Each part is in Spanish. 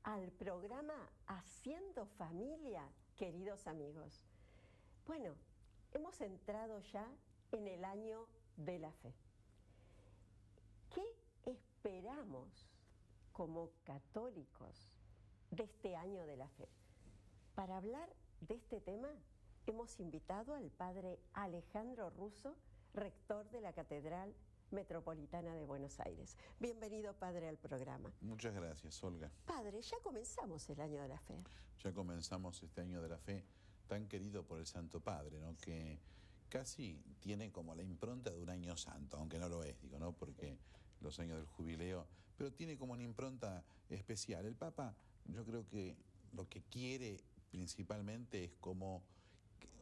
al programa Haciendo Familia, queridos amigos. Bueno, hemos entrado ya en el año de la fe. ¿Qué esperamos como católicos de este año de la fe? Para hablar de este tema, hemos invitado al padre Alejandro Russo, rector de la Catedral Metropolitana de Buenos Aires. Bienvenido, padre, al programa. Muchas gracias, Olga. Padre, ya comenzamos el año de la fe. Ya comenzamos este año de la fe tan querido por el Santo Padre, ¿no? Que casi tiene como la impronta de un año santo, aunque no lo es, digo, ¿no? Porque los años del jubileo, pero tiene como una impronta especial. El Papa, yo creo que lo que quiere principalmente es como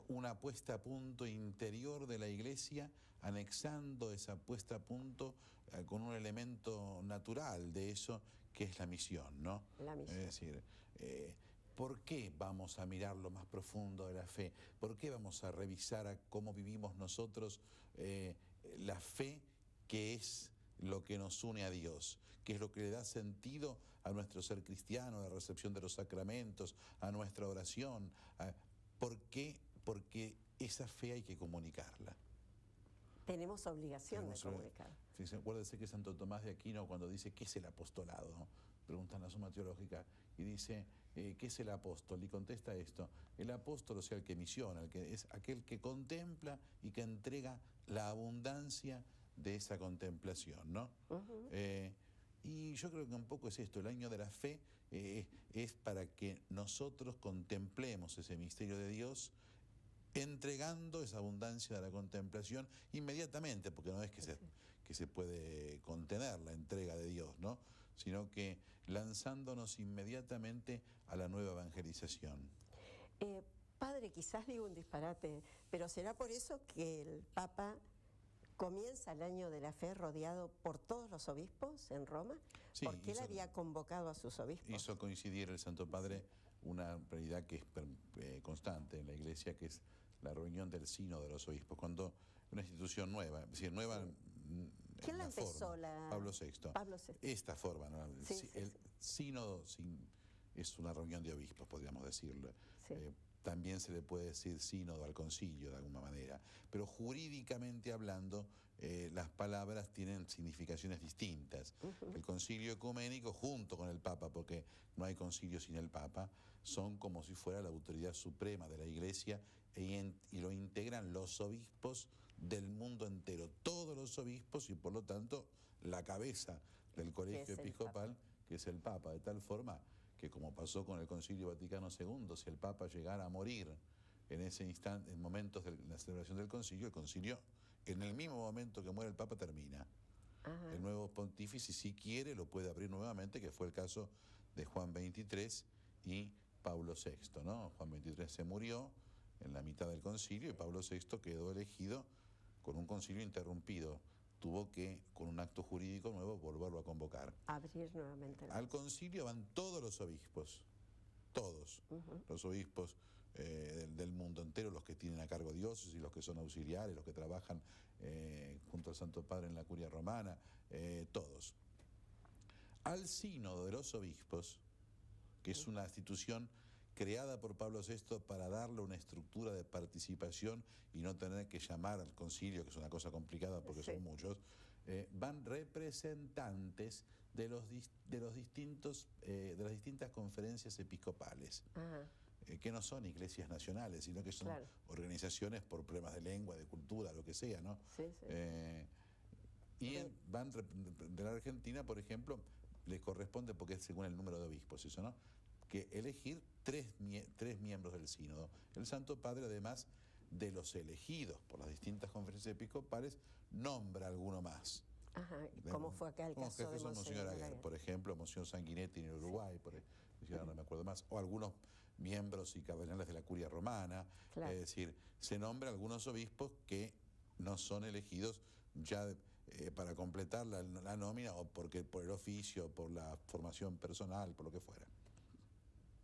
una puesta a punto interior de la Iglesia, anexando esa puesta a punto con un elemento natural de eso, que es la misión, ¿no? La misión. Es decir, ¿por qué vamos a mirar lo más profundo de la fe? ¿Por qué vamos a revisar cómo vivimos nosotros la fe, que es lo que nos une a Dios, que es lo que le da sentido a nuestro ser cristiano, a la recepción de los sacramentos, a nuestra oración? ¿Por qué? Porque esa fe hay que comunicarla. Tenemos obligación de comunicarla. Acuérdese que Santo Tomás de Aquino, cuando dice ¿qué es el apostolado?, ¿no? Preguntan la Suma Teológica y dice ¿qué es el apóstol? Y contesta esto: el apóstol, o sea, el que misiona, es aquel que contempla y que entrega la abundancia de esa contemplación, ¿no? Y yo creo que un poco es esto, el año de la fe es para que nosotros contemplemos ese misterio de Dios, entregando esa abundancia de la contemplación inmediatamente, porque no es que se puede contener la entrega de Dios, ¿no? Sino que lanzándonos inmediatamente a la nueva evangelización. Padre, quizás digo un disparate, pero ¿será por eso que el Papa comienza el año de la fe rodeado por todos los obispos en Roma? Sí, porque él había convocado a sus obispos. Hizo coincidir el Santo Padre una realidad que es constante en la Iglesia, que es la reunión del sínodo de los obispos, cuando una institución nueva, es decir, nueva. ¿Quién la empezó? Pablo VI. Pablo VI. Esta forma, ¿no? El sí. sínodo es una reunión de obispos, podríamos decirlo. Sí. También se le puede decir sínodo al concilio de alguna manera, pero jurídicamente hablando las palabras tienen significaciones distintas. El concilio ecuménico junto con el Papa, porque no hay concilio sin el Papa, son como si fuera la autoridad suprema de la Iglesia y lo integran los obispos del mundo entero, todos los obispos, y por lo tanto la cabeza del colegio episcopal, que es el Papa, de tal forma que, como pasó con el Concilio Vaticano II, si el Papa llegara a morir en ese instante, en momentos de la celebración del concilio, el concilio, en el mismo momento que muere el Papa, termina. Ajá. El nuevo pontífice, si quiere, lo puede abrir nuevamente, que fue el caso de Juan XXIII y Pablo VI, ¿no? Juan XXIII se murió en la mitad del concilio y Pablo VI quedó elegido con un concilio interrumpido. Tuvo que, con un acto jurídico nuevo, volverlo a convocar. Abrir nuevamente. Al concilio van todos los obispos, todos los obispos del mundo entero, los que tienen a cargo diócesis, los que son auxiliares, los que trabajan junto al Santo Padre en la Curia Romana, todos. Al sínodo de los obispos, que es una institución creada por Pablo VI para darle una estructura de participación y no tener que llamar al concilio, que es una cosa complicada porque son muchos, van representantes de las distintas conferencias episcopales. Que no son iglesias nacionales, sino que son organizaciones por problemas de lengua, de cultura, lo que sea, ¿no? Y van de la Argentina, por ejemplo, les corresponde, porque es según el número de obispos, eso, ¿no?, que elegir tres miembros del sínodo. El Santo Padre, además de los elegidos por las distintas conferencias episcopales, nombra alguno más. Ajá, ¿cómo fue acá el caso de Monseñor Aguer, por ejemplo, Monseñor Sanguinetti en Uruguay, no me acuerdo más, o algunos miembros y cardenales de la Curia Romana. Es decir, se nombra algunos obispos que no son elegidos ya para completar la nómina, o porque por el oficio, por la formación personal, por lo que fuera.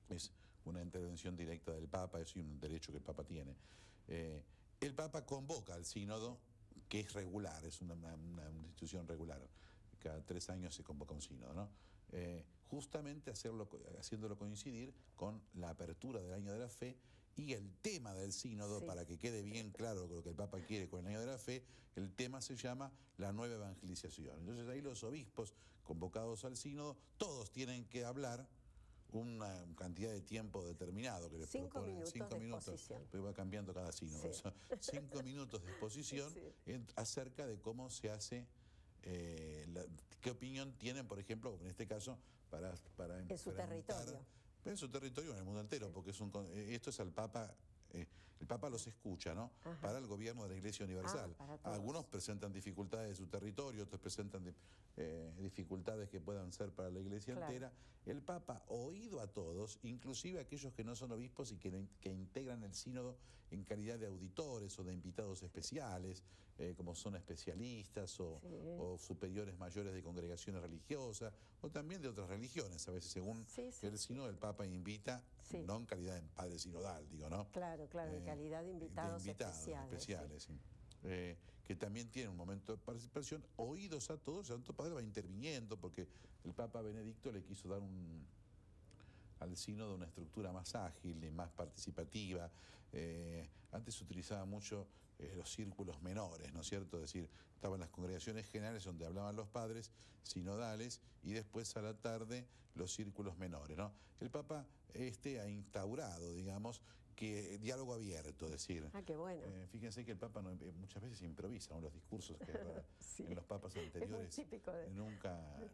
Es una intervención directa del Papa, es un derecho que el Papa tiene. El Papa convoca al sínodo, que es regular, es una institución regular. cada 3 años se convoca un sínodo, ¿no? Justamente haciéndolo coincidir con la apertura del Año de la Fe y el tema del sínodo, Sí. para que quede bien claro lo que el Papa quiere con el Año de la Fe, el tema se llama la nueva evangelización. Entonces ahí los obispos convocados al sínodo, todos tienen que hablar una cantidad de tiempo determinado que les 5 proponen, minutos 5 de minutos, exposición. pues va cambiando cada sínodo, Sí. 5 minutos de exposición Sí. acerca de cómo se hace, qué opinión tienen, por ejemplo, como en este caso, para En su territorio. en su territorio, en el mundo entero, Sí. porque esto es al Papa. El Papa los escucha, ¿no? Ajá. Para el gobierno de la Iglesia Universal. Para todos. Algunos presentan dificultades de su territorio, otros presentan dificultades que puedan ser para la Iglesia Claro. entera. El Papa, oído a todos, inclusive a aquellos que no son obispos y que integran el sínodo en calidad de auditores o de invitados especiales, como son especialistas o superiores mayores de congregaciones religiosas, o también de otras religiones, a veces según el sínodo el Papa invita, no en calidad de padre sinodal, digo, ¿no? Claro, en calidad de invitados especiales. Sí. Que también tiene un momento de participación, oídos a todos, el Santo Padre va interviniendo, porque el Papa Benedicto le quiso dar al sínodo una estructura más ágil y más participativa. Antes se utilizaba mucho los círculos menores, ¿no es cierto? Es decir, estaban las congregaciones generales donde hablaban los padres sinodales y después a la tarde los círculos menores, ¿no? El Papa ha instaurado, digamos, que diálogo abierto, es decir, qué bueno. Fíjense que el Papa muchas veces improvisa, ¿no? Los discursos que Sí. en los papas anteriores Es muy típico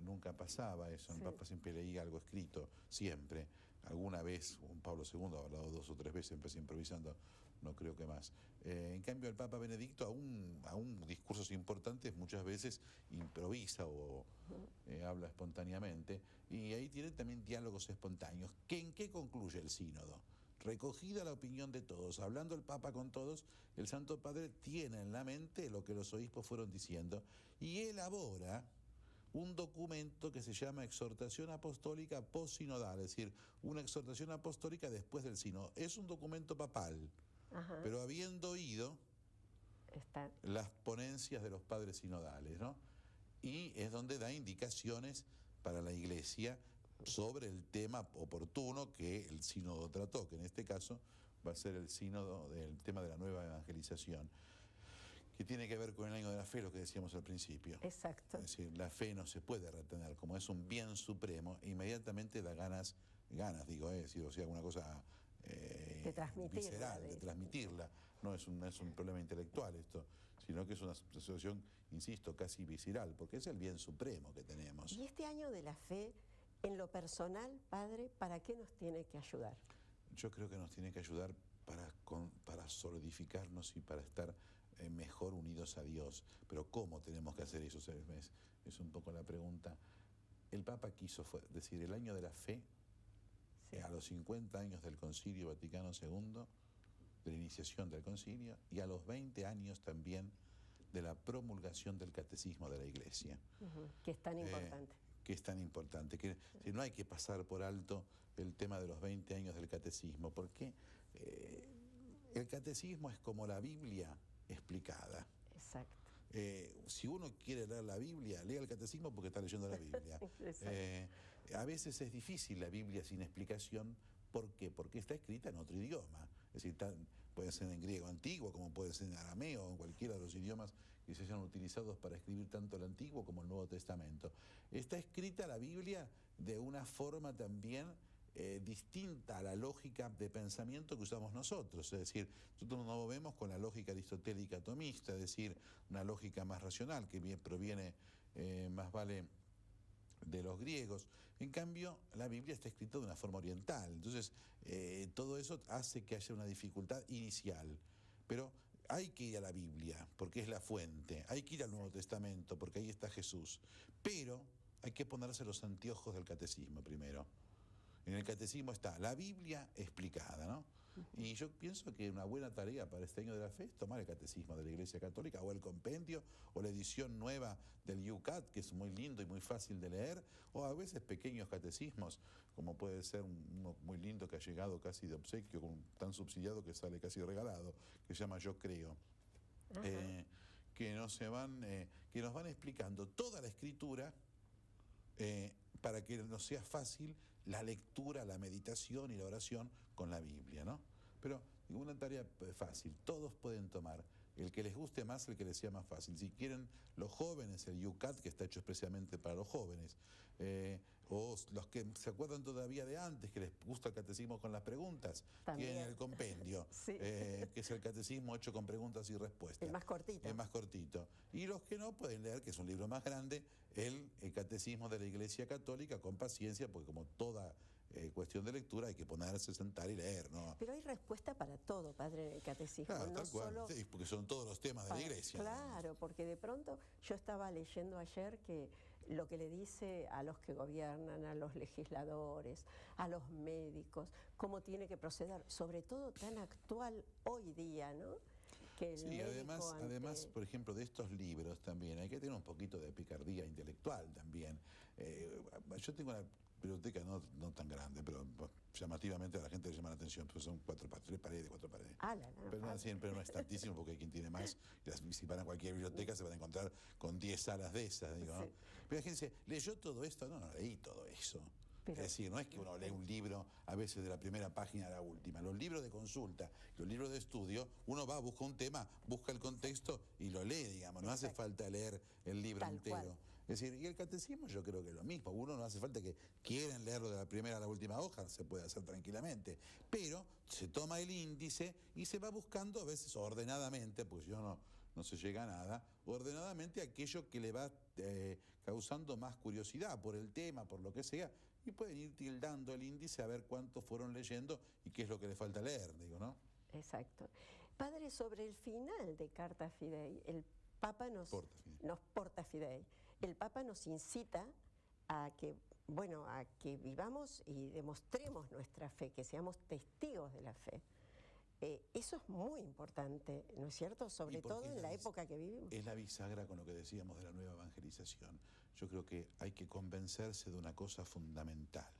nunca pasaba eso. El Papa siempre leía algo escrito, siempre. Alguna vez, Juan Pablo II ha hablado 2 o 3 veces, empecé improvisando, no creo que más. En cambio, el Papa Benedicto, aún discursos importantes, muchas veces improvisa o habla espontáneamente, y ahí tiene también diálogos espontáneos. ¿En qué concluye el sínodo? Recogida la opinión de todos, hablando el Papa con todos, el Santo Padre tiene en la mente lo que los obispos fueron diciendo y elabora un documento que se llama Exhortación Apostólica Postsinodal, es decir, una exhortación apostólica después del sínodo. Es un documento papal, pero habiendo oído las ponencias de los padres sinodales, ¿no? Y es donde da indicaciones para la Iglesia sobre el tema oportuno que el sínodo trató, que en este caso va a ser el sínodo del tema de la nueva evangelización, que tiene que ver con el año de la fe, lo que decíamos al principio. Exacto. Es decir, la fe no se puede retener, como es un bien supremo, inmediatamente da ganas, digo, es decir, o sea, una cosa visceral, de transmitirla. No es un problema intelectual esto, sino que es una situación, insisto, casi visceral, porque es el bien supremo que tenemos. Y este año de la fe, en lo personal, Padre, ¿para qué nos tiene que ayudar? Yo creo que nos tiene que ayudar para solidificarnos y para estar mejor unidos a Dios. Pero ¿cómo tenemos que hacer eso? Es un poco la pregunta. El Papa quiso decir el año de la fe, a los 50 años del Concilio Vaticano II, de la iniciación del concilio, y a los 20 años también de la promulgación del Catecismo de la Iglesia. Que es tan importante. Que es tan importante, que si no hay que pasar por alto el tema de los 20 años del Catecismo, porque el Catecismo es como la Biblia explicada. Exacto. Si uno quiere leer la Biblia, lea el Catecismo porque está leyendo la Biblia. A veces es difícil la Biblia sin explicación. ¿Por qué? Porque está escrita en otro idioma. Es decir, puede ser en griego antiguo, como puede ser en arameo o en cualquiera de los idiomas que se hayan utilizados para escribir tanto el Antiguo como el Nuevo Testamento. Está escrita la Biblia de una forma también distinta a la lógica de pensamiento que usamos nosotros. Es decir, nosotros nos movemos con la lógica aristotélica tomista, es decir, una lógica más racional que proviene más vale de los griegos. En cambio, la Biblia está escrita de una forma oriental. Entonces, todo eso hace que haya una dificultad inicial. Pero hay que ir a la Biblia, porque es la fuente. Hay que ir al Nuevo Testamento, porque ahí está Jesús. Pero hay que ponerse los anteojos del catecismo primero. En el catecismo está la Biblia explicada, ¿no? Y yo pienso que una buena tarea para este año de la fe es tomar el catecismo de la Iglesia Católica o el compendio o la edición nueva del IUCAT, que es muy lindo y muy fácil de leer, o a veces pequeños catecismos, como puede ser uno muy lindo que ha llegado casi de obsequio, tan subsidiado que sale casi regalado, que se llama Yo Creo. Que no se van, que nos van explicando toda la escritura para que nos sea fácil la lectura, la meditación y la oración con la Biblia, ¿no? Pero una tarea fácil, todos pueden tomar. El que les guste más, el que les sea más fácil. Si quieren los jóvenes, el Yucat, que está hecho especialmente para los jóvenes, o los que se acuerdan todavía de antes, que les gusta el catecismo con las preguntas, También. tienen el compendio, Sí. que es el catecismo hecho con preguntas y respuestas. El más cortito. El más cortito. Y los que no pueden leer, que es un libro más grande, el Catecismo de la Iglesia Católica, con paciencia, porque como toda cuestión de lectura hay que ponerse, sentar y leer, ¿no? Pero hay respuesta para todo, padre, en el catecismo. Claro, no tal cual, solo sí, porque son todos los temas de la Iglesia. Claro, porque de pronto yo estaba leyendo ayer que lo que le dice a los que gobiernan, a los legisladores, a los médicos, cómo tiene que proceder, sobre todo tan actual hoy día, ¿no? Que el Sí, además, por ejemplo, de estos libros también hay que tener un poquito de picardía intelectual también. Yo tengo una biblioteca no tan grande, pero llamativamente a la gente le llama la atención, pues son 4 paredes. Pero siempre no es tantísimo, porque hay quien tiene más. Si van a cualquier biblioteca se van a encontrar con 10 salas de esas, digo, ¿no? Sí. Pero la gente dice, ¿leyó todo esto? No leí todo eso. Pero, es decir, no es que uno lee un libro a veces de la primera página a la última. Los libros de consulta, los libros de estudio, uno va, busca un tema, busca el contexto y lo lee, digamos. No hace falta leer el libro Tal entero. cual. Es decir, y el catecismo yo creo que es lo mismo. Uno no hace falta que quieren leerlo de la primera a la última hoja, se puede hacer tranquilamente. Pero se toma el índice y se va buscando a veces ordenadamente, pues yo no se llega a nada, ordenadamente aquello que le va causando más curiosidad por el tema, por lo que sea, y pueden ir tildando el índice a ver cuántos fueron leyendo y qué es lo que le falta leer, digo, ¿no? Exacto. Padre, sobre el final de Carta Fidei, el Papa Porta Fidei, el Papa nos incita a que, bueno, a que vivamos y demostremos nuestra fe, que seamos testigos de la fe. Eso es muy importante, ¿no es cierto? Sobre todo en la época que vivimos. Es la bisagra con lo que decíamos de la nueva evangelización. Yo creo que hay que convencerse de una cosa fundamental.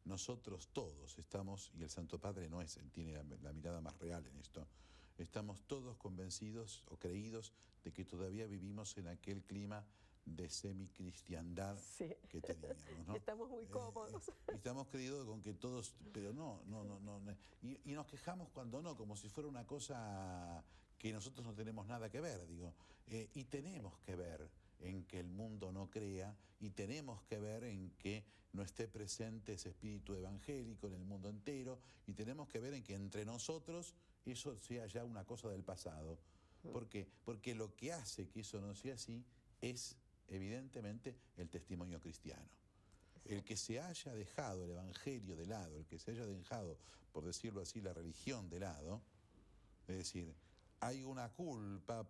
Nosotros todos estamos, y el Santo Padre no es, él tiene la mirada más real en esto, estamos todos convencidos o creídos de que todavía vivimos en aquel clima de semicristiandad que teníamos, ¿no? Estamos muy cómodos. Estamos creídos con que todos, pero no. Y nos quejamos cuando no, como si fuera una cosa que nosotros no tenemos nada que ver, digo. Y tenemos que ver en que el mundo no crea, y tenemos que ver en que no esté presente ese espíritu evangélico en el mundo entero, y tenemos que ver en que entre nosotros eso sea ya una cosa del pasado. ¿Por qué? Porque lo que hace que eso no sea así es evidentemente el testimonio cristiano. El que se haya dejado el evangelio de lado, el que se haya dejado, por decirlo así, la religión de lado, es decir, hay una culpa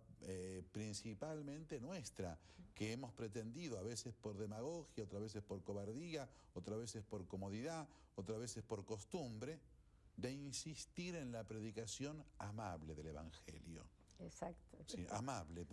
principalmente nuestra, que hemos pretendido, a veces por demagogia, otras veces por cobardía, otras veces por comodidad, otras veces por costumbre, de insistir en la predicación amable del evangelio. Exacto. Sí, amable,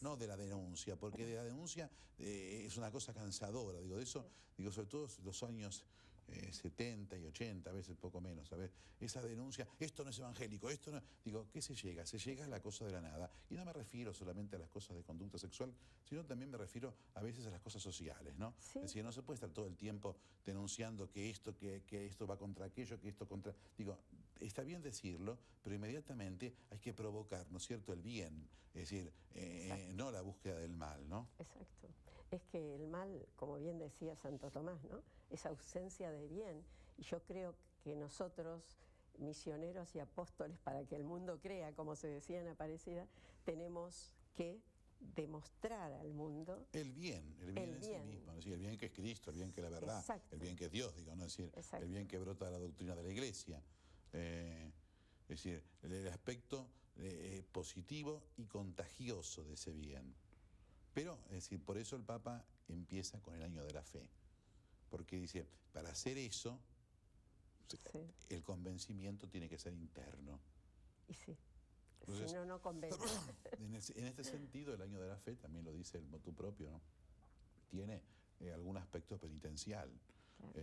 no de la denuncia, porque de la denuncia es una cosa cansadora, digo, de eso, digo, sobre todo los años 70 y 80, a veces poco menos, ¿sabes? Esa denuncia, esto no es evangélico, esto no... Digo, ¿qué se llega? Se llega a la cosa de la nada. Y no me refiero solamente a las cosas de conducta sexual, sino también me refiero a veces a las cosas sociales, ¿no? Sí. Es decir, no se puede estar todo el tiempo denunciando que esto va contra aquello, que esto contra... Digo, está bien decirlo, pero inmediatamente hay que provocar, ¿no es cierto?, el bien, es decir, no la búsqueda del mal, ¿no? Exacto. Es que el mal, como bien decía Santo Tomás, ¿no?, es ausencia de bien. Y yo creo que nosotros, misioneros y apóstoles para que el mundo crea, como se decía en Aparecida, tenemos que demostrar al mundo el bien en sí mismo, es decir, el bien que es Cristo, el bien que es la verdad, el bien que es Dios, digo, ¿no? Es decir, el bien que brota de la doctrina de la Iglesia. Es decir, el aspecto positivo y contagioso de ese bien. Pero, es decir, por eso el Papa empieza con el año de la fe. Porque dice, para hacer eso, el convencimiento tiene que ser interno. Y sí. Entonces, si no convence. En este sentido, el año de la fe, también lo dice el motu propio, ¿no? Tiene algún aspecto penitencial. Claro.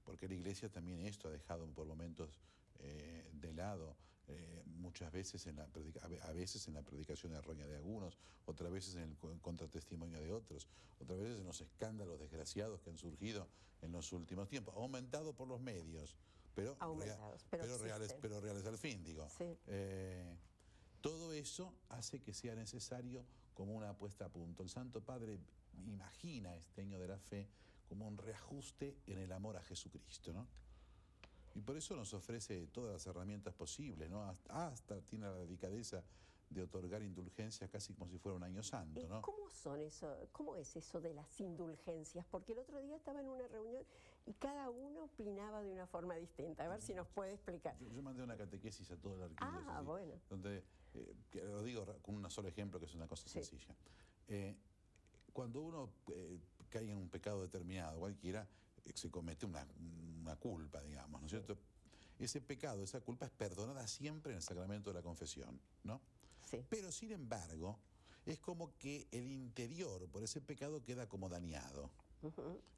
Porque la Iglesia también esto ha dejado por momentos de lado muchas veces a veces en la predicación errónea de algunos, otras veces en el contratestimonio de otros, otras veces en los escándalos desgraciados que han surgido en los últimos tiempos, aumentado por los medios, pero, reales al fin, digo. Sí. Todo eso hace que sea necesario como una puesta a punto. El Santo Padre imagina este año de la fe como un reajuste en el amor a Jesucristo, ¿no? Y por eso nos ofrece todas las herramientas posibles, ¿no? Hasta tiene la delicadeza de otorgar indulgencias casi como si fuera un año santo, ¿no? ¿Cómo es eso de las indulgencias? Porque el otro día estaba en una reunión y cada uno opinaba de una forma distinta. A ver si nos puede explicar. Yo mandé una catequesis a toda la arquidiócesis. Ah, bueno. Donde, que lo digo con un solo ejemplo, que es una cosa sencilla. Cuando uno cae en un pecado determinado, cualquiera, se comete una culpa, digamos, ¿no es cierto? Ese pecado, esa culpa es perdonada siempre en el sacramento de la confesión, ¿no? Sí. Pero sin embargo, es como que el interior por ese pecado queda como dañado.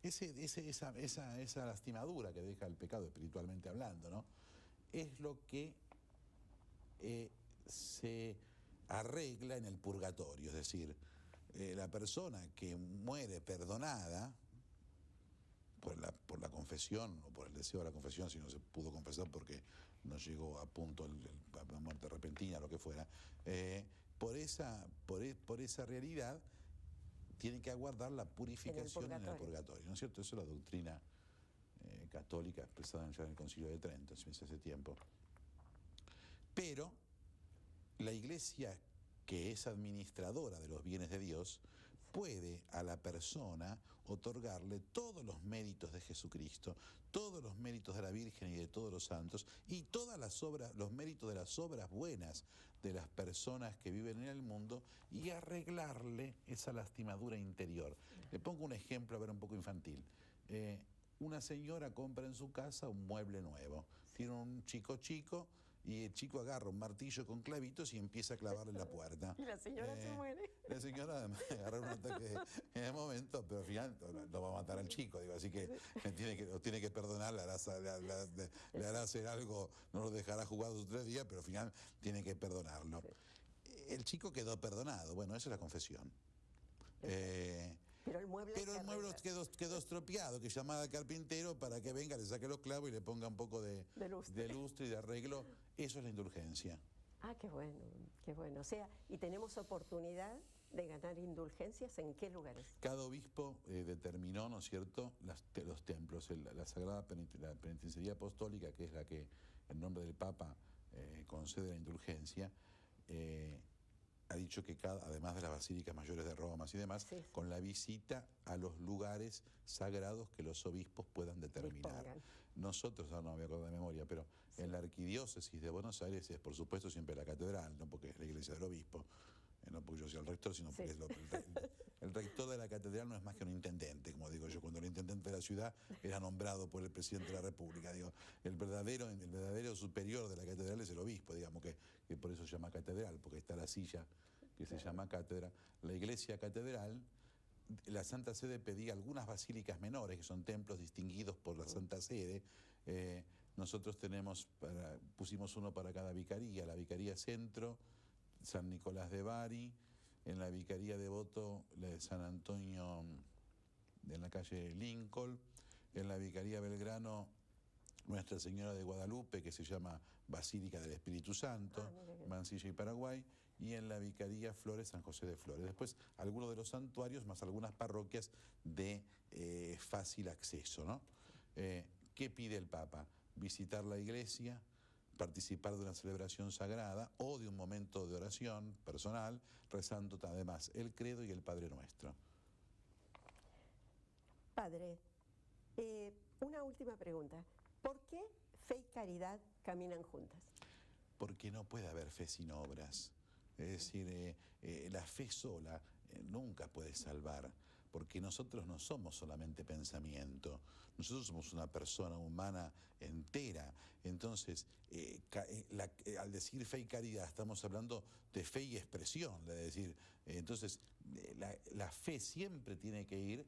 Esa lastimadura que deja el pecado espiritualmente hablando, ¿no? Es lo que se arregla en el purgatorio, es decir, la persona que muere perdonada por la confesión o por el deseo de la confesión, si no se pudo confesar porque no llegó a punto la muerte repentina, lo que fuera, por esa realidad tiene que aguardar la purificación en el purgatorio, ¿no es cierto? Eso es la doctrina católica expresada ya en el Concilio de Trento, hace tiempo. Pero la Iglesia, que es administradora de los bienes de Dios, puede a la persona otorgarle todos los méritos de Jesucristo, todos los méritos de la Virgen y de todos los santos, y todas los méritos de las obras buenas de las personas que viven en el mundo, y arreglarle esa lastimadura interior. Le pongo un ejemplo, a ver, un poco infantil. Una señora compra en su casa un mueble nuevo, tiene un chico, y el chico agarra un martillo con clavitos y empieza a clavarle en la puerta. Y la señora se muere. La señora además agarra un ataque en el momento, pero al final lo va a matar al chico, digo, así que lo tiene que perdonar, le hará hacer algo, no lo dejará jugar 2 o 3 días, pero al final tiene que perdonarlo. El chico quedó perdonado, bueno, esa es la confesión. Pero el mueble quedó estropeado, que llamaba al carpintero para que venga, le saque los clavos y le ponga un poco de lustre y de arreglo. Eso es la indulgencia. Ah, qué bueno, qué bueno. O sea, ¿y tenemos oportunidad de ganar indulgencias en qué lugares? Cada obispo determinó, ¿no es cierto?, los templos. La Sagrada Penitenciaría Apostólica, que es la que en nombre del Papa concede la indulgencia, ha dicho que además de las basílicas mayores de Roma y demás, con la visita a los lugares sagrados que los obispos puedan determinar. Nosotros, ahora no me voy a acordar de memoria, pero en la arquidiócesis de Buenos Aires es por supuesto siempre la catedral, no porque es la iglesia del obispo, no porque yo sea el rector, sino porque el rector de la catedral no es más que un intendente, como digo yo, cuando el intendente de la ciudad era nombrado por el presidente de la República. Digo, el verdadero superior de la catedral es el obispo, digamos, que por eso se llama catedral, porque está la silla que se llama cátedra. La iglesia catedral, la Santa Sede pedía algunas basílicas menores, que son templos distinguidos por la Santa Sede. Nosotros pusimos uno para cada vicaría, la Vicaría Centro, San Nicolás de Bari, en la Vicaría Devoto de San Antonio, en la calle Lincoln, en la Vicaría Belgrano, Nuestra Señora de Guadalupe, que se llama Basílica del Espíritu Santo, Mansilla y Paraguay, y en la Vicaría Flores, San José de Flores. Después, algunos de los santuarios, más algunas parroquias de fácil acceso, ¿no? ¿Qué pide el Papa? Visitar la iglesia, participar de una celebración sagrada o de un momento de oración personal, rezando además el credo y el Padre Nuestro. Padre, una última pregunta. ¿Por qué fe y caridad caminan juntas? Porque no puede haber fe sin obras. Es decir, la fe sola nunca puede salvar, porque nosotros no somos solamente pensamiento, nosotros somos una persona humana entera. Entonces, al decir fe y caridad, estamos hablando de fe y expresión, es decir, entonces la fe siempre tiene que ir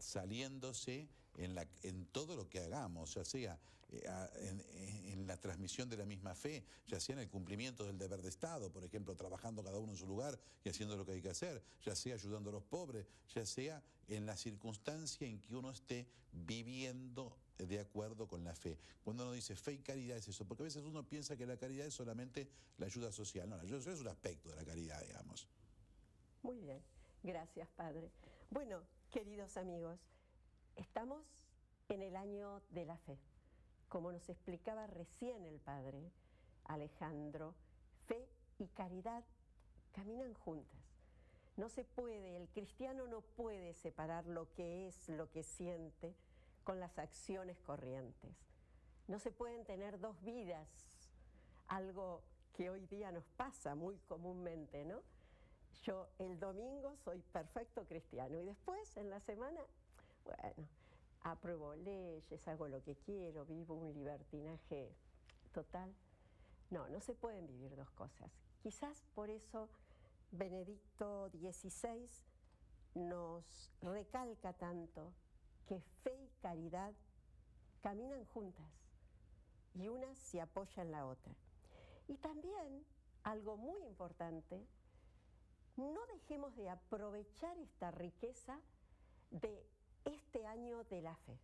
saliéndose en todo lo que hagamos, ya sea en la transmisión de la misma fe, ya sea en el cumplimiento del deber de Estado, por ejemplo, trabajando cada uno en su lugar y haciendo lo que hay que hacer, ya sea ayudando a los pobres, ya sea en la circunstancia en que uno esté viviendo de acuerdo con la fe. Cuando uno dice fe y caridad es eso, porque a veces uno piensa que la caridad es solamente la ayuda social. No, la ayuda social es un aspecto de la caridad, digamos. Muy bien, gracias, Padre. Bueno, queridos amigos, estamos en el año de la fe. Como nos explicaba recién el Padre Alejandro, fe y caridad caminan juntas. No se puede, el cristiano no puede separar lo que es, lo que siente, con las acciones corrientes. No se pueden tener dos vidas, algo que hoy día nos pasa muy comúnmente, ¿no? Yo el domingo soy perfecto cristiano y después en la semana, bueno, apruebo leyes, hago lo que quiero, vivo un libertinaje total. No, no se pueden vivir dos cosas. Quizás por eso Benedicto XVI nos recalca tanto que fe y caridad caminan juntas y una se apoya en la otra. Y también, algo muy importante, no dejemos de aprovechar esta riqueza de este año de la fe.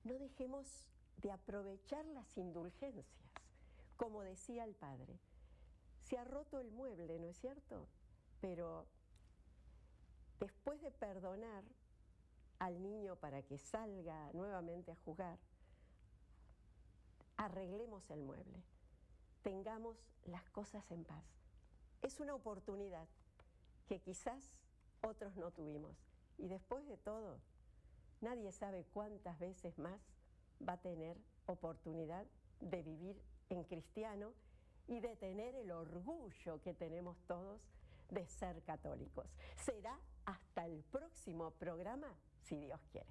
No dejemos de aprovechar las indulgencias. Como decía el Padre, se ha roto el mueble, ¿no es cierto? Pero después de perdonar al niño para que salga nuevamente a jugar, arreglemos el mueble, tengamos las cosas en paz. Es una oportunidad que quizás otros no tuvimos. Y después de todo, nadie sabe cuántas veces más va a tener oportunidad de vivir en cristiano y de tener el orgullo que tenemos todos de ser católicos. Será hasta el próximo programa, si Dios quiere.